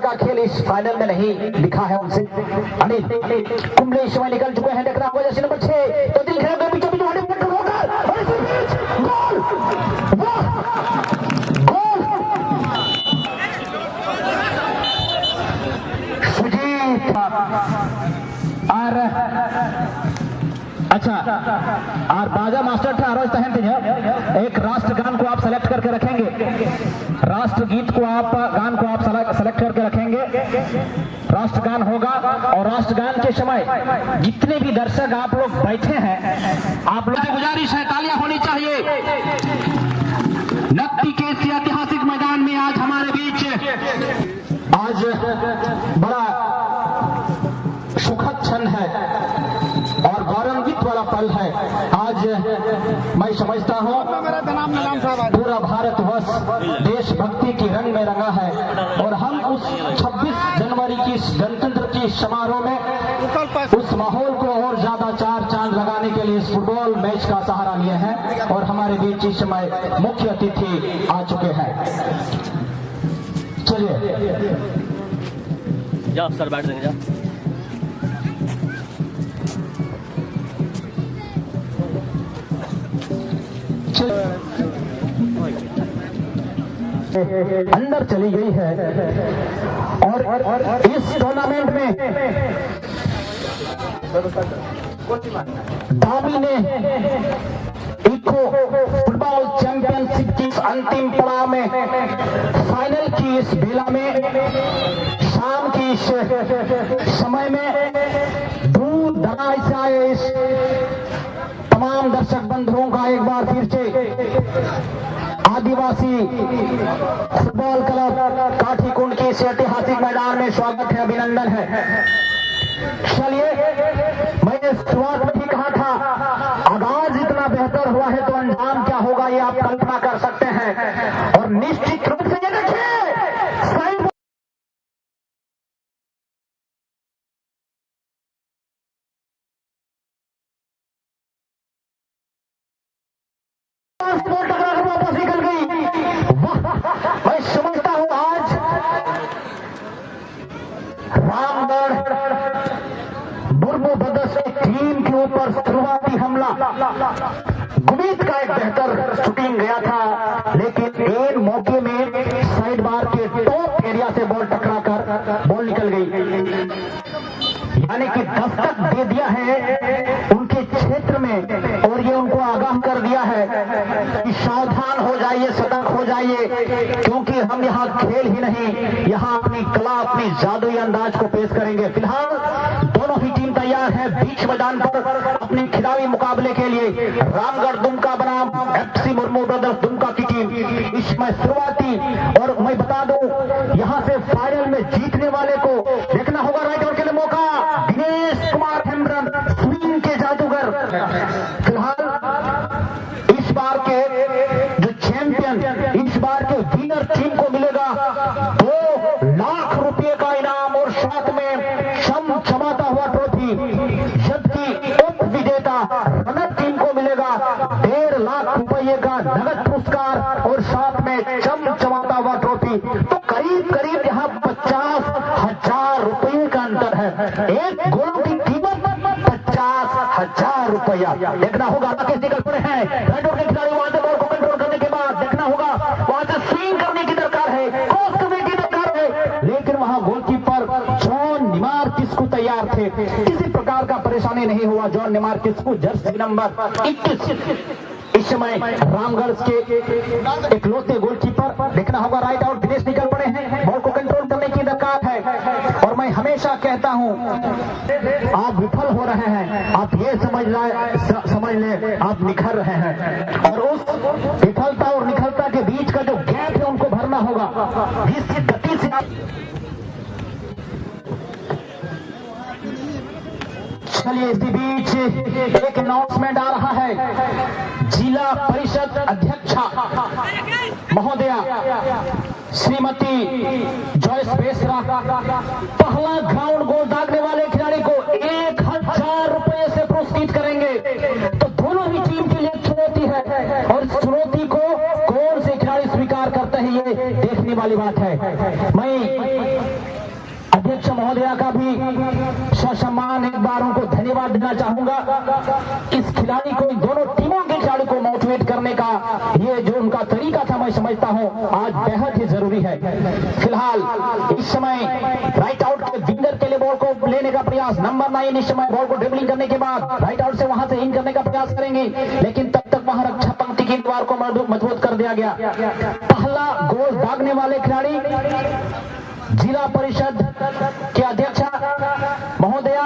का खेल इस फाइनल में नहीं दिखा है उनसे। अनिल कुंबले समय निकल चुके हैं, देखना होगा जैसे नंबर 6 तो दिल खेल बीचों बीच होकर और इसी बीच गोल, वाह गोल सुजीत। और अच्छा और बाजा मास्टर था रोज तहन थे। एक राष्ट्रगान को आप सेलेक्ट करके रखेंगे, राष्ट्रगीत को आप गान को आप सेलेक्ट करके रखेंगे। राष्ट्रगान होगा और राष्ट्रगान के समय जितने भी दर्शक आप लोग बैठे हैं, आप लोगों से गुजारिश है तालियां होनी चाहिए। नक्की के इस ऐतिहासिक मैदान में आज हमारे बीच आज बड़ा सुखद क्षण है और गौरवान्वित वाला पल है। आज मैं समझता हूँ पूरा भारतवर्ष देशभक्ति की रंग में रंगा है और हम उस 26 जनवरी की गणतंत्र की समारोह में उस माहौल को और ज्यादा चार चांद लगाने के लिए इस फुटबॉल मैच का सहारा लिए हैं और हमारे बीच इस समय मुख्य अतिथि आ चुके हैं। चलिए जाओ सर बैठ देंगे, जाओ। अंदर चली गई है और इस टूर्नामेंट में धामी ने इको फुटबॉल चैंपियनशिप की अंतिम पड़ाव में फाइनल की इस बेला में शाम की इस समय में दूर दराज से आए इस तमाम दर्शक बंधुओं का एक बार फिर से आदिवासी फुटबॉल क्लब काठीकुंड के इस ऐतिहासिक मैदान में स्वागत है, अभिनंदन है। चलिए मैंने शुरुआत में ही कहा था आगाज इतना बेहतर हुआ है तो अंजाम क्या होगा ये आप कल्पना कर सकते हैं और निश्चित रूप से ये देखिए वापस निकल गई। मैं समझता हूं आज रामगढ़ बुर्मू ब्रदर्स की टीम के ऊपर शुरुआती हमला गुमीत का एक बेहतर शूटिंग गया था, लेकिन एन मौके में साइड बार के टॉप एरिया से बॉल टकराकर बॉल निकल गई, यानी कि दस्तक दे दिया है उनके क्षेत्र में और ये उनको आगाह कर दिया है कि सावधान हो जाइए, सतर्क हो जाइए, क्योंकि हम यहाँ खेल ही नहीं, यहाँ अपनी कला अपनी जादुई अंदाज को पेश करेंगे। फिलहाल दोनों ही टीम तैयार है बीच मैदान पर अपने खिलाड़ी मुकाबले के लिए। रामगढ़ दुमका बनाम FC मुर्मू ब्रदर्स दुमका की टीम इसमें शुरुआती और मैं बता दूं यहाँ से फाइनल में जीतने वाले को देखना होगा राइट और के लिए मौका दिनेश कुमार हेम्ब्रम स्विंग के जादूगर। फिलहाल इस बार के जो चैंपियन, इस बार के विनर टीम को मिलेगा 2 लाख रुपए का इनाम और साथ में चमचमाता हुआ ट्रॉफी, जबकि उप विजेता रनर टीम को मिलेगा 1.5 लाख रुपए का नगद पुरस्कार और साथ में चमचमाता हुआ ट्रॉफी। तो करीब करीब यहाँ 50,000 रुपये का अंतर है। एक गोल की कीमत 50,000 रुपया। देखना होगा राकेश निकल पड़े हैं, राइडर के खिलाड़ी वहां से बॉल को कंट्रोल करने के बाद देखना होगा वहां से स्विंग करने की दरकार है, क्रॉस करने की दरकार है, लेकिन वहां गोलकीपर जॉन निमार्किस को तैयार थे, किसी प्रकार का परेशानी नहीं हुआ। जॉन निमार्किस को जर्सी नंबर 21 इस समय रामगढ़ के इकलौते गोलकीपर। देखना होगा राइट आउट दिनेश निकल पड़े हैं, बॉल को कंट्रोल करने की दरकार है और मैं हमेशा कहता हूं आप विफल हो रहे हैं, आप ये समझ ले आप निखर रहे हैं और उस विफलता और निखरता के बीच का जो गैप है उनको भरना होगा। जिस गति से चलिए इसी बीच एक अनाउंसमेंट आ रहा है। जिला परिषद अध्यक्षा महोदया श्रीमती जॉयस बेसरा पहला ग्राउंड गोल दागने वाले खिलाड़ी को 1,000 रुपए से पुरस्कृत करेंगे। तो दोनों ही टीम के लिए चुनौती है और इस चुनौती को कौन से खिलाड़ी स्वीकार करते हैं ये देखने वाली बात है। मैं अध्यक्ष महोदया का भी ससम्मान एक बार उनको धन्यवाद देना चाहूंगा। इस खिलाड़ी को, इन दोनों टीमों के खिलाड़ी को मोटिवेट करने का ये जो उनका तरीका था, मैं समझता हूं आज बेहद ही जरूरी है। फिलहाल इस समय राइट आउट के विंगर के लिए बॉल को लेने का प्रयास, नंबर 9 इस समय बॉल को ड्रिबलिंग करने के बाद राइट आउट से वहां से इन करने का प्रयास करेंगे, लेकिन तब तक वहां रक्षा पंक्ति की दीवार को मजबूत कर दिया गया। पहला गोल दागने वाले खिलाड़ी जिला परिषद के अध्यक्ष महोदया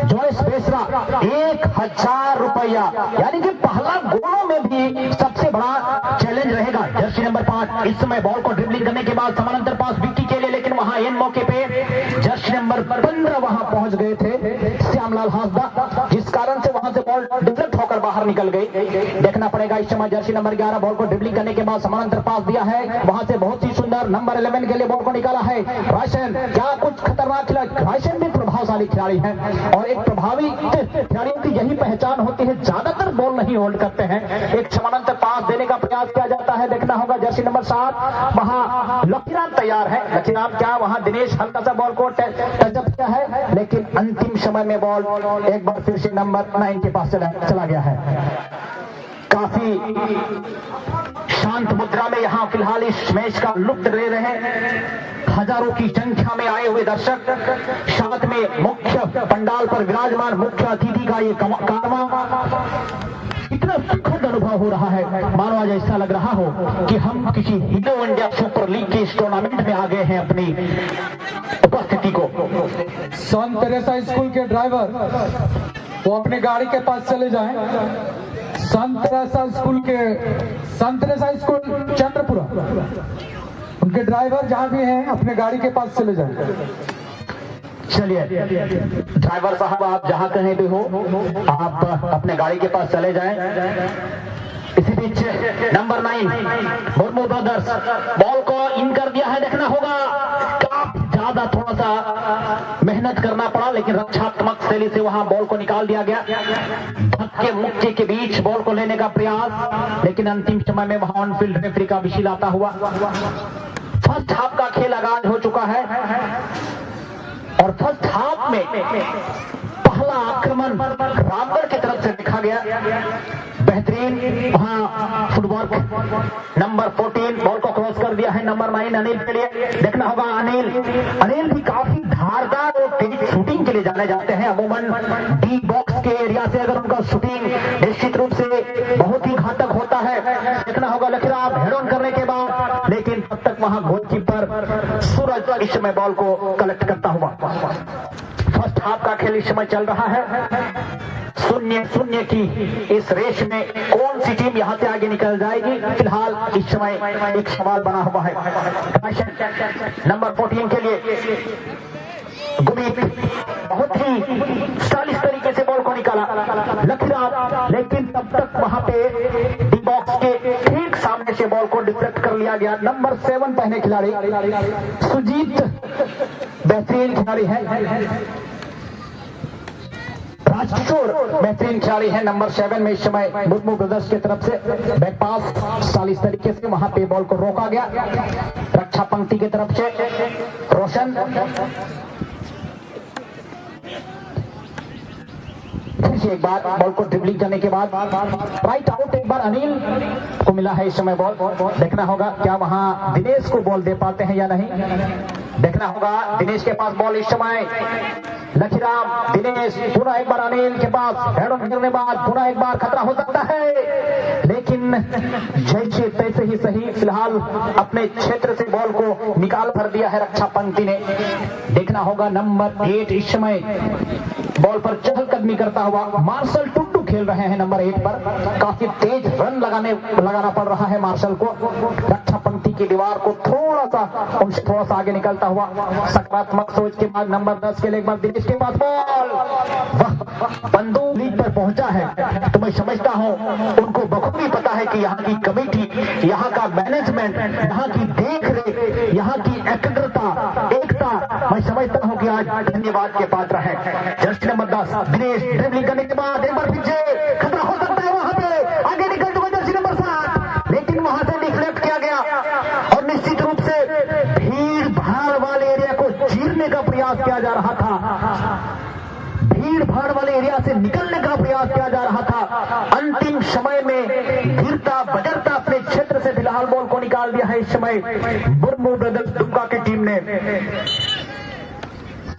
जॉयस बेसरा, 1000 रुपया, यानी कि पहला गोलों में भी सबसे बड़ा चैलेंज रहेगा। जर्सी नंबर 5 इस समय बॉल को ड्रिबलिंग करने के बाद समानांतर पास विक्की के लिए, लेकिन वहां एन मौके पे जर्सी नंबर 15 वहां पहुंच गए थे श्यामलाल हासदा, जिस कारण से वहां से बॉल डिफ्लेक्ट होकर बाहर निकल गई। देखना पड़ेगा इस समय जर्सी नंबर 11 बॉल को ड्रिबलिंग करने के बाद समानांतर पास दिया है, वहां से बहुत ही सुंदर नंबर 11 के लिए बॉल को निकाला है रायसेन। क्या कुछ खतरनाक खिलाड़ी, रायसेन भी प्रभावशाली खिलाड़ी है और एक प्रभावी खिलाड़ियों की यही पहचान होती है, ज्यादातर बॉल नहीं होल्ड करते हैं। एक समानांतर पास देने का प्रयास किया जाता है, देखना होगा जर्सी नंबर 7 वहां लकीराम तैयार है। लकीराम क्या, वहां दिनेश हल्का सा बॉल को टचअप किया है, लेकिन अंतिम समय में बॉल एक बार फिर से नंबर 9 के पास चला गया है। काफी शांत मुद्रा में यहां फिलहाल इस मैच का लुत्फ ले रहे हैं। हजारों की संख्या में आए हुए दर्शक, साथ में मुख्य पंडाल पर विराजमान मुख्य अतिथि का ये कारवां, इतना सुखद अनुभव हो रहा है, मानो आज ऐसा लग रहा हो कि हम किसी हीरो इंडिया सुपर लीग के इस टूर्नामेंट में आ गए हैं अपनी उपस्थिति को। संत तेरेसा स्कूल के ड्राइवर वो अपनी गाड़ी के पास चले जाएं। संत तेरेसा स्कूल चंद्रपुरा, उनके ड्राइवर जहां भी हैं अपने गाड़ी के पास चले जाएं। चलिए ड्राइवर साहब, आप जहां कहीं भी हो आप अपने गाड़ी के पास चले जाएं। इसी बीच नंबर 9 मुर्मू ब्रदर्स बॉल को इन कर दिया है, देखना होगा काफी ज्यादा थोड़ा सा मेहनत करना पड़ा, लेकिन रक्षात्मक शैली से वहां बॉल को निकाल दिया गया। धक्के मुक्के के बीच बॉल को लेने का प्रयास, लेकिन अंतिम समय में वहां ऑन फील्ड रेफरी का विषय आता हुआ। फर्स्ट हाफ का खेल आगाज हो चुका है और फर्स्ट हाफ में पहला आक्रमण रामगढ़ की तरफ से देखा गया। बेहतरीन वहां फुटबॉल नंबर 14 बॉल को क्रॉस कर दिया है नंबर 9 अनिल के लिए, देखना होगा अनिल भी काफी धारदार और तेज शूटिंग के लिए जाने जाते हैं। अमूमन डी बॉक्स के एरिया से अगर उनका शूटिंग निश्चित रूप से बहुत ही घातक होता है। देखना होगा लकीराम हेड ऑन करने के बाद, लेकिन तब तक वहां गोलकीपर सूरज इस समय बॉल को कलेक्ट करता हुआ। फर्स्ट हाफ का खेल इस समय चल रहा है, 0-0 की इस रेस में कौन सी टीम यहां से आगे निकल जाएगी, फिलहाल इस समय एक सवाल बना हुआ है। नंबर 14 के लिए गुमीत बहुत ही स्टाइलिश तरीके से बॉल को निकाला लकीराम, लेकिन तब तक वहां पे डी बॉक्स के ठीक सामने से बॉल को डिफ्लेक्ट कर लिया गया। नंबर 7 पहने खिलाड़ी सुजीत बेहतरीन खिलाड़ी है, राजकिशोर बेहतरीन खिलाड़ी है नंबर 7 में इस समय मुर्मू ब्रदर्स की तरफ से बैक पास स्टाइलिश तरीके से वहां पे बॉल को रोका गया। रक्षा पंक्ति की तरफ से रोशन, फिर से एक बार बॉल को ड्रिबलिंग करने के बाद राइट आउट एक बार अनिल को मिला है इस समय बॉल। देखना होगा क्या वहां दिनेश को बॉल दे पाते हैं या नहीं, देखना होगा दिनेश के पास बॉल इस समय लकीराम, दिनेश पुनः एक बार अनिल के पास हेड ऑन करने बाद पुनः एक बार खतरा हो सकता है, लेकिन जैसे तैसे ही सही फिलहाल अपने क्षेत्र से बॉल को निकाल भर दिया है रक्षा पंक्ति ने। देखना होगा नंबर 8 इस समय बॉल पर चहलकदमी करता हुआ मार्शल टुट्टू खेल रहे हैं नंबर 8 पर। काफी तेज रन लगाना पड़ रहा है मार्शल को। रक्षा पंक्ति की दीवार को थोड़ा सा आगे निकलता हुआ सकारात्मक सोच के बाद नंबर 10 के लिए एक बार दिनेश के पास बॉल, वह बंदूक लीड पर पहुंचा है तो मैं समझता हूं उनको बखूबी पता है कि यहाँ की कमेटी, यहाँ का मैनेजमेंट, यहाँ की देख रेख, यहाँ की एकाग्रता, एकता, मैं समझता हूं कि आज धन्यवाद के पात्र है। जर्सी नंबर 10 दिनेश ड्रिबलिंग करने के बाद एक बार पीछे खतरा हो सकता है, वहां पे आगे निकल चुका जर्सी नंबर 7, लेकिन वहां से डिफ्लेक्ट किया गया और निश्चित रूप से भीड़ भाड़ वाले एरिया को चीरने निकलने का प्रयास किया जा रहा था, भीड़ भाड़ वाले एरिया से निकलने का प्रयास किया जा रहा था। अंतिम समय में गिरता बजरता अपने क्षेत्र से फिलहाल बॉल को निकाल दिया है। इस समय मुर्मू ब्रदर्स दुमका की टीम ने।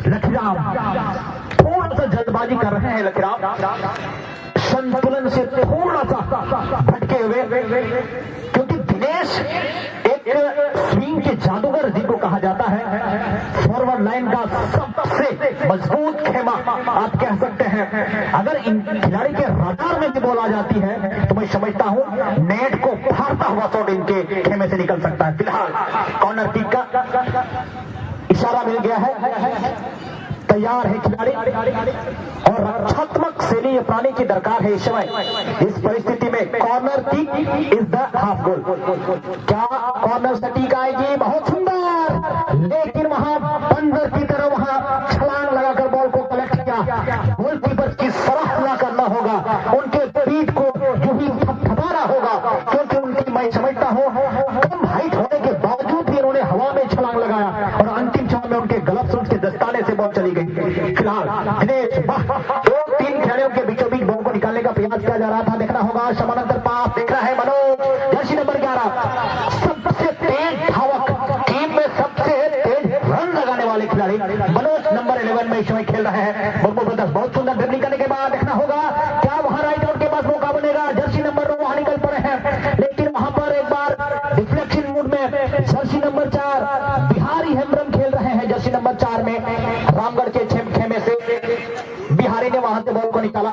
लखीराम थोड़ा सा जल्दबाजी कर रहे हैं, लखीराम संतुलन से थोड़ा सा भटके हुए, क्योंकि दिनेश एक स्विंग के जादूगर जिनको कहा जाता है, फॉरवर्ड लाइन का सबसे मजबूत खेमा आप कह सकते हैं। अगर इन खिलाड़ी के रडार में भी बॉल आ जाती है तो मैं समझता हूं नेट को फाड़ता हुआ शॉट इनके खेमे से निकल सकता है। फिलहाल कॉर्नर किक का इशारा मिल गया है, तैयार है खिलाड़ी और रक्षात्मक शैली अपनाने की दरकार है इस समय। इस परिस्थिति में corner kick is the half goal. क्या कॉर्नर सटीक आएगी? बहुत सुंदर, लेकिन वहां बंदर की तरह वहां छलांग लगाकर बॉल को कलेक्ट किया। गोलकीपर की सराहना करना होगा, उनके पीठ को यूं ही थपथपाना होगा, क्योंकि उनकी मैं समझता हूं कम हाइट होने के बावजूद भी उन्होंने हवा में छलांग लगाया और अंतिम समय में उनके ग्लव्स उसके दस्ताने से बॉल चली गई। फिलहाल दिनेश 2-3 खिलाड़ियों के बीचों बीच बॉल को निकालने का प्रयास किया जा रहा था। देखना होगा समानांतर पास देख रहा है मनोज, जर्सी नंबर 11 सबसे तेज धावक, टीम में सबसे तेज रन लगाने वाले खिलाड़ी मनोज नंबर 11 में इस समय खेल रहे हैं। मुर्मू ब्रदर्स बहुत सुंदर ड्रिबलिंग करने के बाद देखना होगा क्या वहां राइट आउट के पास मौका बनेगा। जर्सी नंबर 9 वहां निकल पड़े हैं, लेकिन वहां पर एक बार डिफ्लेक्शन मूड में जर्सी नंबर 4 बिहारी हेम्ब्रम खेल रहे हैं। जर्सी नंबर 4 में रामगढ़ के खेमे से बिहारी ने वहां से बॉल को निकाला।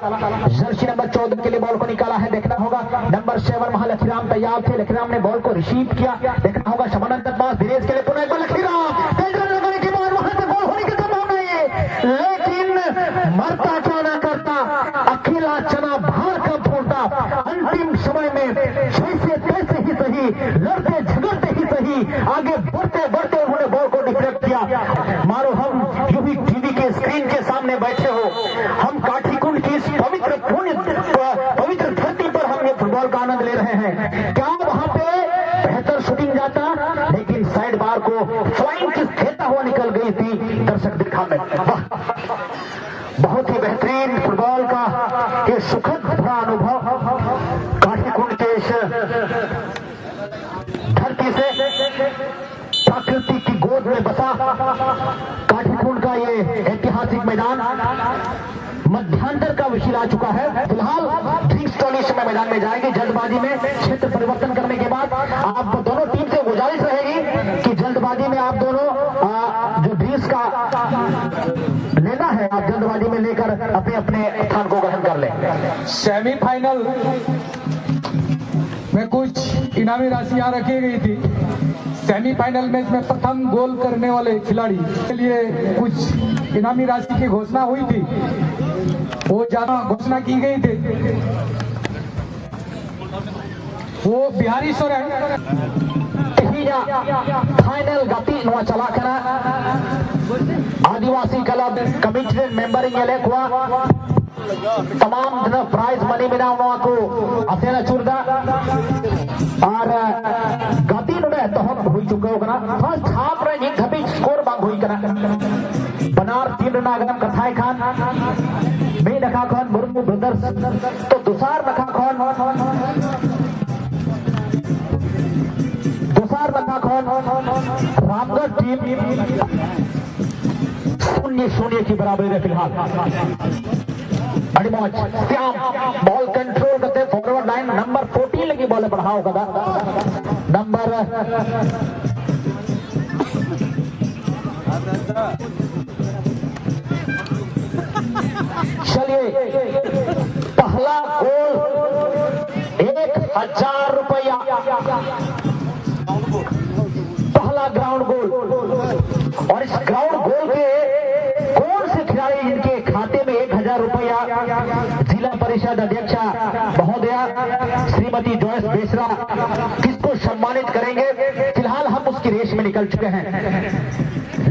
जर्सी नंबर 14 के लिए बॉल को निकाला है। देखना होगा नंबर 7 वहां लखीराम तैयार थे, लखीराम ने बॉल को रिसीव किया। देखना होगा समानांतर पास दिनेश के लिए पुनः एक बार लखीराम तेज रन लगाने के बाद वहां से बॉल होने की संभावना है, लेकिन मरता क्या ना करता, अकेला चना भार का फोड़ता। अंतिम समय में जैसे तैसे ही सही, लड़ते झगड़ते ही सही, आगे बढ़ते बढ़ते उन्होंने बॉल को डिफ्लेक्ट किया। मारो हम यूं ही टीवी के स्क्रीन के सामने बैठे हो, हम काठीकुंड की इस पवित्र धरती पर हम ये फुटबॉल का आनंद ले रहे हैं। क्या वहां पे बेहतर शूटिंग जाता, लेकिन साइड बार को फ्लाइंग किस खेलता हुआ निकल गई थी दर्शक दिखा में। बहुत ही बेहतरीन फुटबॉल का ये सुखद भरा अनुभव काठीकुंड के इस धरती से प्रकृति की गोद में बसा काठीकुंड का ये ऐतिहासिक मैदान मध्यांतर का विषय आ चुका है। फिलहाल ड्रिंक्स ट्रॉली समय मैदान में जाएंगे जल्दबाजी में क्षेत्र परिवर्तन करने के बाद। आप दोनों टीम से गुजारिश रहेगी कि जल्दबाजी में आप दोनों जो ड्रिंक्स का लेना है आप जल्दबाजी में लेकर अपने अपने स्थान को ग्रहण कर लें। सेमीफाइनल में कुछ इनामी राशि यहाँ रखी गई थी। सेमीफाइनल मैच में प्रथम गोल करने वाले खिलाड़ी के लिए कुछ इनामी राशि की घोषणा हुई थी, वो ज्यादा घोषणा की गई थी। वो बिहारी सोरेन फाइनल गति नवा चला करा आदिवासी क्लब कमिटी मेंबरिंग हुआ तमाम प्राइज मनी मिला को असेना चुरदा और गति नुडे तहम हुई चुके होगा। फर्स्ट हाफ रे एक धबी स्कोर बांग हुई करा बनार 3 रन अगम कथाई खान में नखा खान मुर्मू ब्रदर्स तो दुसार नखा खान रामगढ़ टीम 0-0 की बराबरी है। फिलहाल बड़ी मौज श्याम बॉल कंट्रोल करते फॉरवर्ड लाइन नंबर 14 लगी बॉल बढ़ाओ कदा नंबर चलिए पहला गोल 1000 रुपया, पहला ग्राउंड गोल। और इस ग्राउंड गोल के कौन से खिलाड़ी जिनके खाते में 1000 रुपया जिला परिषद अध्यक्षा महोदया श्रीमती जॉयस बेसरा किसको सम्मानित करेंगे। फिलहाल हम उसकी रेस में निकल चुके हैं,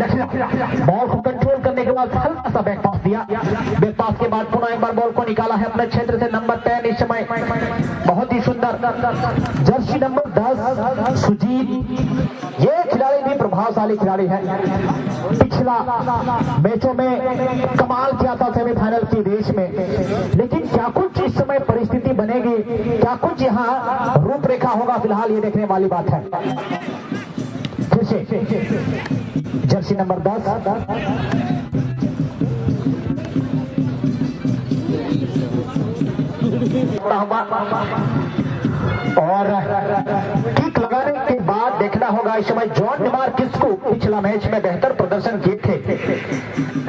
बॉल को कंट्रोल करने के बाद हल्का सा बैक पास दिया। बैक पास के बाद पुनः एक बार बॉल को निकाला है अपने क्षेत्र से नंबर 10 इस समय बहुत ही सुंदर जर्सी नंबर 10 सुजीत। ये खिलाड़ी भी प्रभावशाली खिलाड़ी है, पिछला मैचों में कमाल किया था सेमीफाइनल की रेस में, लेकिन क्या कुछ इस समय परिस्थिति बनेगी, क्या कुछ यहाँ रूपरेखा होगा, फिलहाल ये देखने वाली बात है। फिर से जर्सी नंबर 10 और किक लगाने के बाद देखना होगा इस समय जॉन डिमार किसको पिछला मैच में बेहतर प्रदर्शन किए थे।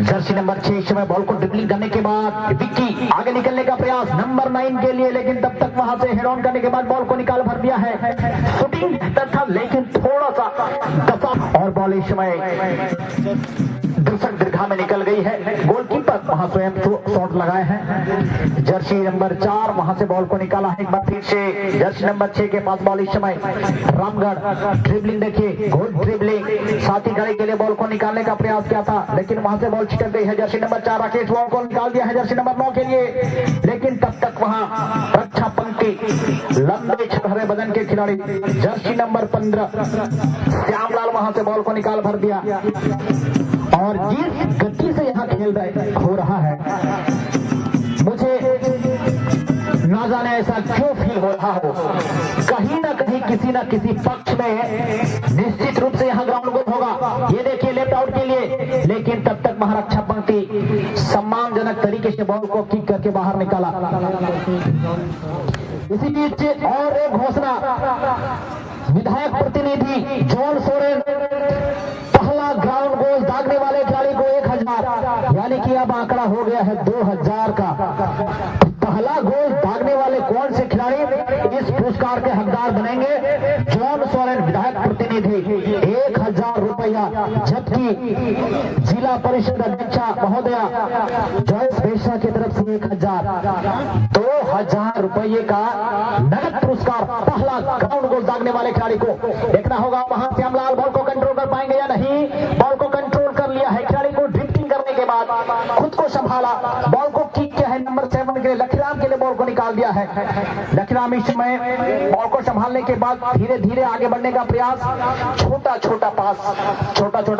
जर्सी नंबर 6 इस समय बॉल को ड्रिबलिंग करने के बाद विक्की आगे निकलने का प्रयास नंबर 9 के लिए, लेकिन तब तक वहां से हेड ऑन करने के बाद बॉल को निकाल भर दिया है। शूटिंग बेहतर था लेकिन थोड़ा सा दफा और बॉल इस समय दर्शक दीर्घा में निकल गई है। गोलकीपर वहां स्वयं शॉट लगाए हैं। जर्सी नंबर 4 वहां से बॉल को निकाला है एक बार फिर से। जर्सी नंबर 6 के पास बॉल इस समय रामगढ़ ड्रिबलिंग देखिए, गोल ड्रिबलिंग साथी खड़े के लिए बॉल को निकालने का प्रयास किया था, लेकिन वहां से बॉल छिटक गई है। जर्सी नंबर 4 राकेश बॉल को निकाल दिया है जर्सी नंबर 9 के लिए, लेकिन तब तक वहां रक्षा पंक्ति लंबे छठरे बदन के खिलाड़ी जर्सी नंबर 15 श्यामलाल वहां से बॉल को निकाल भर दिया। और जिस गति से यहाँ खेल हो रहा है, मुझे ना जाने ऐसा क्यों फील हो रहा हो, कहीं ना कहीं किसी न किसी पक्ष में निश्चित रूप से यहाँ ग्राउंड गोल होगा। ये देखिए लेफ्ट आउट के लिए, लेकिन तब तक वहां रक्षा पंक्ति सम्मानजनक तरीके से बॉल को किक करके बाहर निकाला। इसी बीच और एक घोषणा, विधायक प्रतिनिधि जॉन सोरेन पहला ग्राउंड गोल दागने वाले खिलाड़ी को 1000, यानी कि अब आंकड़ा हो गया है 2000 का। पहला गोल दागने वाले कौन से खिलाड़ी इस पुरस्कार के हकदार बनेंगे? जॉन सोरेन विधायक प्रतिनिधि 1000 रुपया, जबकि जिला परिषद अध्यक्षा महोदया जॉयस बेशा की तरफ से 1000, 2000 रुपये का नगद पुरस्कार पहला ग्राउंड गोल दागने वाले खिलाड़ी को। देखना होगा वहां श्यामलाल बॉल को कंट्रोल कर पाएंगे या नहीं। बॉल को कंट्रोल कर लिया है खिलाड़ी को, ड्रिफ्टिंग करने के बाद खुद को संभाला, बॉल को किक किया है नंबर 7 के लिए लखीराम के लिए बॉल को निकाल दिया है। लखीराम इस समय बॉल को संभालने के बाद धीरे धीरे आगे बढ़ने का प्रयास, छोटा छोटा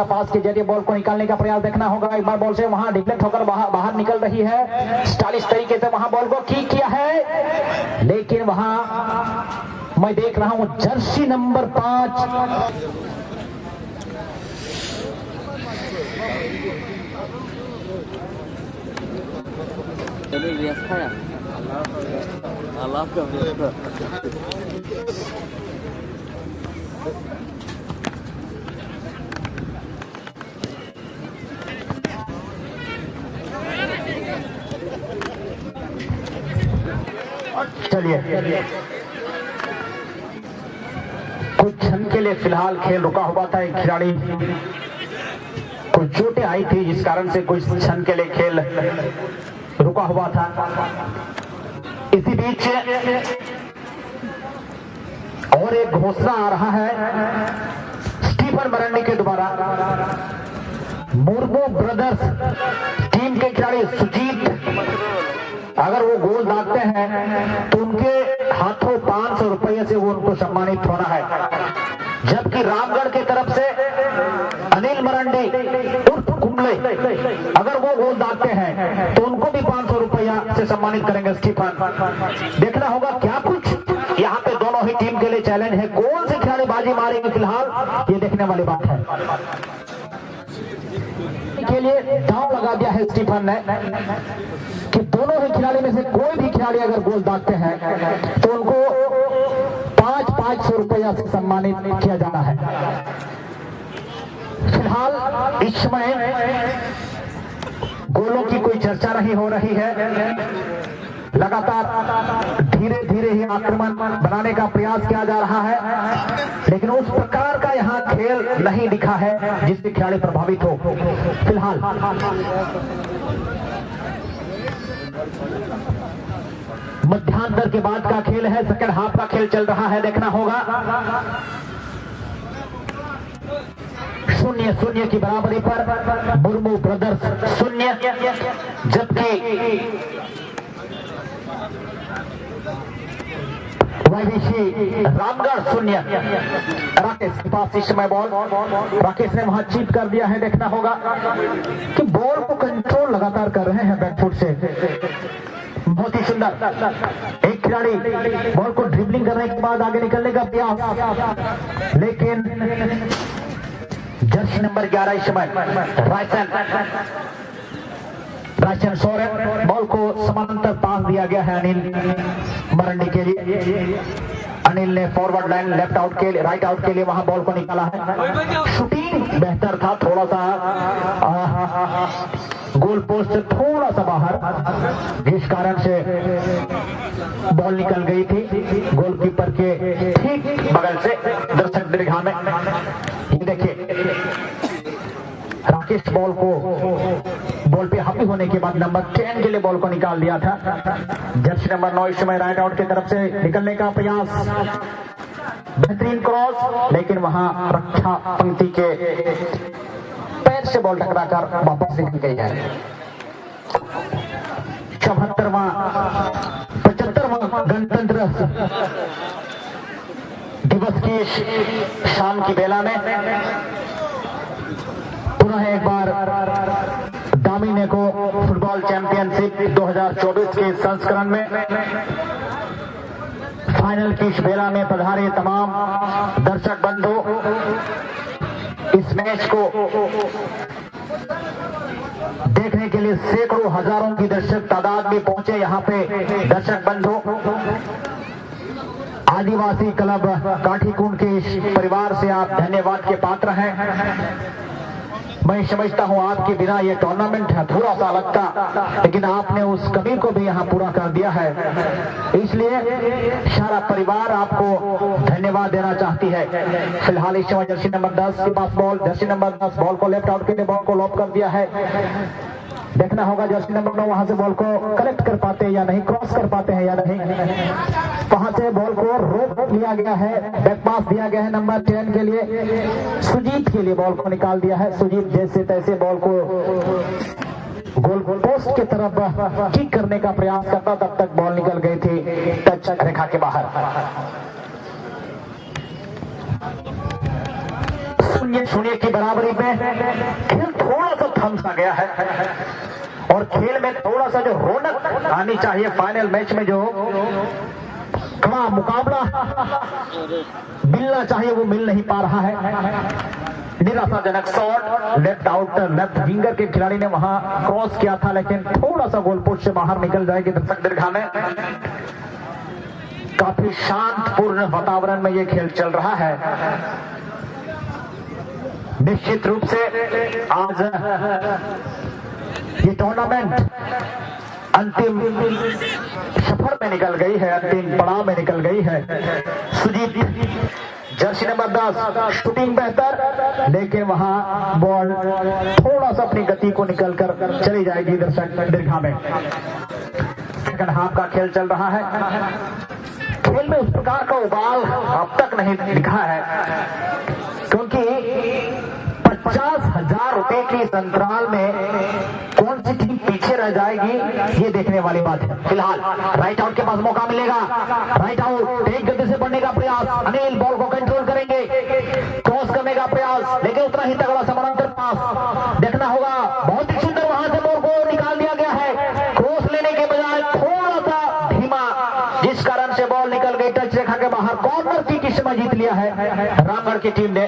पास के जरिए बॉल को निकालने का प्रयास देखना होगा। एक बार बॉल से वहां डिफ्लेक्ट होकर बाहर निकल रही है, स्टाइलिश तरीके से वहां बॉल को किक किया है, लेकिन वहां मैं देख रहा हूं जर्सी नंबर 5 चलिए कुछ क्षण के लिए फिलहाल खेल रुका हुआ था। एक खिलाड़ी कुछ चोटें आई थी जिस कारण से कुछ क्षण के लिए खेल रुका हुआ था। इसी बीच और एक घोषणा आ रहा है स्टीफन मरंडी के द्वारा। मुर्मू ब्रदर्स टीम के खिलाड़ी सुजीत अगर वो गोल दागते हैं तो उनके हाथों 500 रुपये से वो उनको सम्मानित होना है, जबकि रामगढ़ की तरफ से अनिल मरंडी उर्फ कुंबले अगर वो गोल दागते हैं तो उनको भी 500 रुपया से सम्मानित करेंगे स्टीफन। देखना होगा क्या कुछ यहाँ पे दोनों ही टीम के लिए चैलेंज है, कौन से खिलाड़ी बाजी मारेंगे फिलहाल ये देखने वाली बात है। के लिए दांव लगा दिया है स्टीफन ने कि दोनों ही खिलाड़ी में से कोई भी खिलाड़ी अगर गोल दागते हैं तो उनको 500 रुपया से सम्मानित किया जाना है। फिलहाल इस समय गोलों की कोई चर्चा नहीं हो रही है, लगातार धीरे धीरे ही आक्रमण बनाने का प्रयास किया जा रहा है, लेकिन उस प्रकार का यहाँ खेल नहीं दिखा है जिससे खिलाड़ी प्रभावित हो। फिलहाल मध्यांतर के बाद का खेल है, सेकंड हाफ का खेल चल रहा है, देखना होगा 0-0 की बराबरी पर मुर्मू ब्रदर्स 0, जबकि YBC रामगढ़ 0। राकेश के पास इस समय बॉल, राकेश ने वहां चीट कर दिया है। देखना होगा कि बॉल को कंट्रोल लगातार कर रहे हैं बैकफुट से। बहुत ही सुंदर एक खिलाड़ी बॉल को ड्रिबलिंग करने के बाद आगे निकलने का प्रयास, लेकिन जर्सी नंबर 11 इस समय रायचंद सोरेन, बॉल को समानांतर पास दिया गया है अनिल मरंडी के लिए। अनिल ने फॉरवर्ड लाइन लेफ्ट आउट के लिए, राइट आउट के लिए वहां बॉल को निकाला है। शूटिंग बेहतर था, थोड़ा सा गोल पोस्ट से थोड़ा सा बाहर, जिस कारण से बॉल निकल गई थी गोलकीपर के ठीक बगल से दर्शक दीर्घा में। ये देखिए राकेश बॉल पे हावी होने के बाद नंबर 10 के लिए बॉल को निकाल दिया था। जर्सी नंबर 9 इस समय राइट आउट की तरफ से निकलने का प्रयास, बेहतरीन क्रॉस, लेकिन वहां रक्षा पंक्ति के पैर से बॉल टकराकर वापस निकल गई है। 75वां गणतंत्र दिवस की शाम की बेला में पुनः एक बार दामिनी को फुटबॉल चैंपियनशिप 2024 के संस्करण में फाइनल की इस बेला में पधारे तमाम दर्शक बंधु, इस मैच को देखने के लिए सैकड़ों हजारों की दर्शक तादाद में पहुंचे। यहाँ पे दर्शक बंधु आदिवासी क्लब काठीकुंड के इस परिवार से आप धन्यवाद के पात्र हैं। मैं समझता हूं आपके बिना ये टूर्नामेंट थोड़ा सा लगता, लेकिन आपने उस कमी को भी यहाँ पूरा कर दिया है, इसलिए सारा परिवार आपको धन्यवाद देना चाहती है। फिलहाल इस समय जर्सी नंबर 10 के पास बॉल, जर्सी नंबर 10 बॉल को लेफ्ट आउट के लिए बॉल को लॉप कर दिया है। देखना होगा जर्सी नंबर 9 वहां से बॉल को कलेक्ट कर पाते हैं या नहीं, क्रॉस कर पाते हैं या नहीं। वहां से बॉल को रोक लिया गया है, बैक पास दिया गया है नंबर 10 के लिए, सुजीत के लिए बॉल को निकाल दिया है। सुजीत जैसे तैसे बॉल को गोल पोस्ट की तरफ किक करने का प्रयास करता, तब तक बॉल निकल गई थी टच रेखा के बाहर। 0-0 की बराबरी में खेल थोड़ा सा थम सा गया है, और खेल में थोड़ा सा जो रौनक आनी चाहिए फाइनल मैच में, जो कड़ा मुकाबला मिलना चाहिए, वो मिल नहीं पा रहा है। निराशाजनक shot left out, left winger के खिलाड़ी ने वहां क्रॉस किया था, लेकिन थोड़ा सा गोल पोस्ट से बाहर निकल जाएगी दर्शक दीर्घा में। काफी शांतपूर्ण वातावरण में ये खेल चल रहा है। निश्चित रूप से आज ये टूर्नामेंट अंतिम सफर में निकल गई है, अंतिम पड़ाव में निकल गई है। सुजीत जर्सी नंबर 10 शूटिंग बेहतर, लेकिन वहां बॉल थोड़ा सा अपनी गति को निकलकर चली जाएगी दर्शक दीर्घा में। सेकंड हाफ का खेल चल रहा है। खेल में उस प्रकार का उबाल अब तक नहीं दिखा है, क्योंकि 50,000 रुपए की अंतराल में कौन सी टीम पीछे रह जाएगी, ये देखने वाली बात है। फिलहाल राइट आउट के पास मौका मिलेगा, राइट आउट एक गति से बढ़ने का प्रयास, अनिल बॉल को कंट्रोल करेंगे, क्रॉस करने का प्रयास, लेकिन उतना ही तगड़ा समानांतर पास देखना होगा। बहुत ही सुंदर वहां से बॉल को निकाल दिया गया है, क्रॉस लेने के बजाय थोड़ा सा धीमा, जिस कारण से बॉल निकल गई टच रेखा के बाहर। कॉर्नर किक इस समय जीत लिया है रामगढ़ की टीम ने।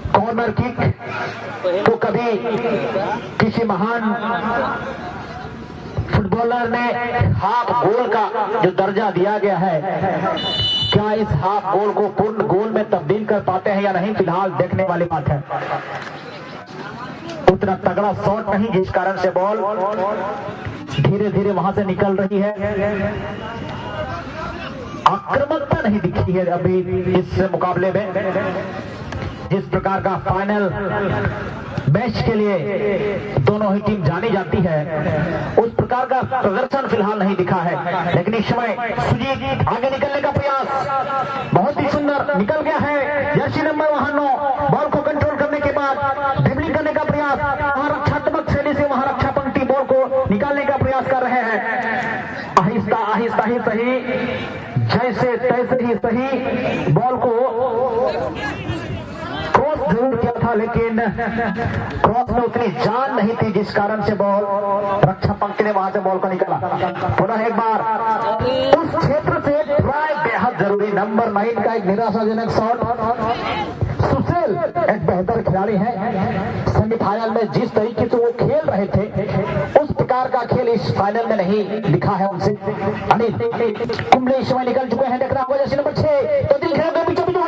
कॉर्नर किक तो कभी किसी महान फुटबॉलर ने हाफ गोल का जो दर्जा दिया गया है, क्या इस हाफ गोल को पूर्ण गोल में तब्दील कर पाते हैं या नहीं, फिलहाल देखने वाली बात है। उतना तगड़ा शॉट नहीं, जिस कारण से बॉल धीरे धीरे वहां से निकल रही है। आक्रामकता नहीं दिखी है अभी इस मुकाबले में। जिस प्रकार का फाइनल मैच के लिए दोनों ही टीम जानी जाती है, उस प्रकार का प्रदर्शन फिलहाल नहीं दिखा है। लेकिन इस समय सुजीत आगे निकलने का प्रयास बहुत ही सुंदर निकल गया है। जर्सी नंबर 9 बॉल को कंट्रोल करने के बाद ड्रिबलिंग करने का प्रयास, वहां रक्षात्मक शैली से वहां रक्षा पंक्ति बॉल को निकालने का प्रयास कर रहे हैं। आहिस्ता आहिस्ता ही सही, जैसे तैसे ही सही बॉल को क्रॉस जरूर किया था, लेकिन क्रॉस में उतनी जान नहीं थी जिस कारण से बॉल रक्षा पंक्ति ने वहां से बॉल को निकाला। पुनः एक बार उस क्षेत्र से ट्राई बेहद जरूरी। नंबर 9 का एक निराशाजनक शॉट। सुशील एक बेहतर खिलाड़ी है, सेमीफाइनल में जिस तरीके से वो खेल रहे थे उस प्रकार का खेल इस फाइनल में नहीं दिखा है उनसे। अनिल कुंबले इस समय निकल चुके हैं, देखना होगा जैसे नंबर 6 तो दिल खेल बीचों बीच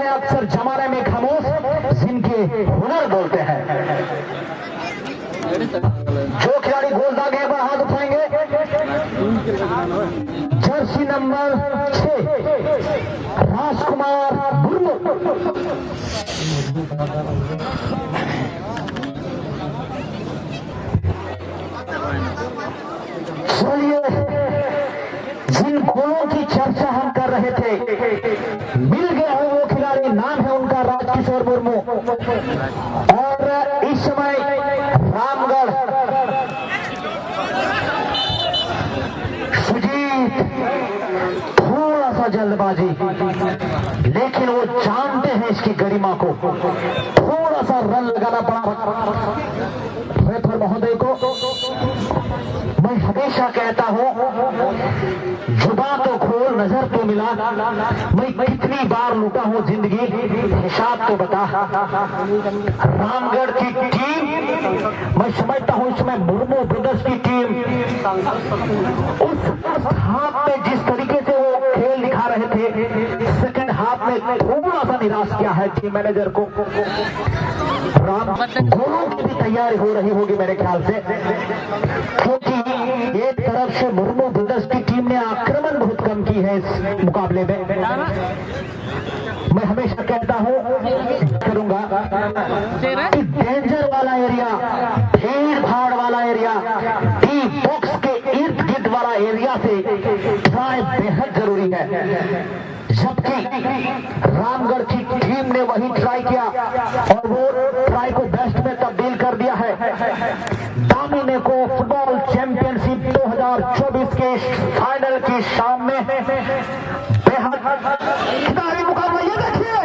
अक्सर जमाने में खामोश जिनके हुनर बोलते हैं। जो खिलाड़ी गोल दागे एक बार हाथ उठाएंगे। जर्सी नंबर 6 राजकुमार मुर्मू। चलिए, जिन गोलों की चर्चा हम कर रहे थे मिल गया है वो खिलाड़ी, नाम है उनका राजकिशोर मुर्मू। और इस समय रामगढ़ सुजीत थोड़ा सा जल्दबाजी, लेकिन वो जानते हैं इसकी गरिमा को, थोड़ा सा रन लगाना पड़ा रेफर महोदय को। मैं हमेशा कहता हूं जुबा तो खोल नजर तो मिला, मैं कितनी बार लूटा हूं जिंदगी हिसाब तो बता। रामगढ़ की टीम मैं समझता हूं इसमें मुर्मू ब्रदर्स की टीम उस हाफ में जिस तरीके से वो खेल दिखा रहे थे, सेकंड हाफ में थोड़ा सा निराश किया है टीम मैनेजर को। राम गोलों की भी तैयारी हो रही होगी मेरे ख्याल से, क्योंकि एक तरफ से मुर्मू ब्रदर्स की टीम ने आक्रमण बहुत कम की है इस मुकाबले में। मैं हमेशा कहता हूं करूंगा कि डेंजर वाला एरिया, भीड़ भाड़ वाला एरिया, डी बॉक्स के इर्द गिर्द वाला एरिया से ट्राई बेहद जरूरी है। जबकि रामगढ़ की टीम ने वही ट्राई किया और वो ट्राई को बेस्ट में तब्दील कर दिया है। दामिने को फुटबॉल चैंपियनशिप 2024 के फाइनल की शाम में बेहद खिलाड़ी मुकाबला, ये देखिए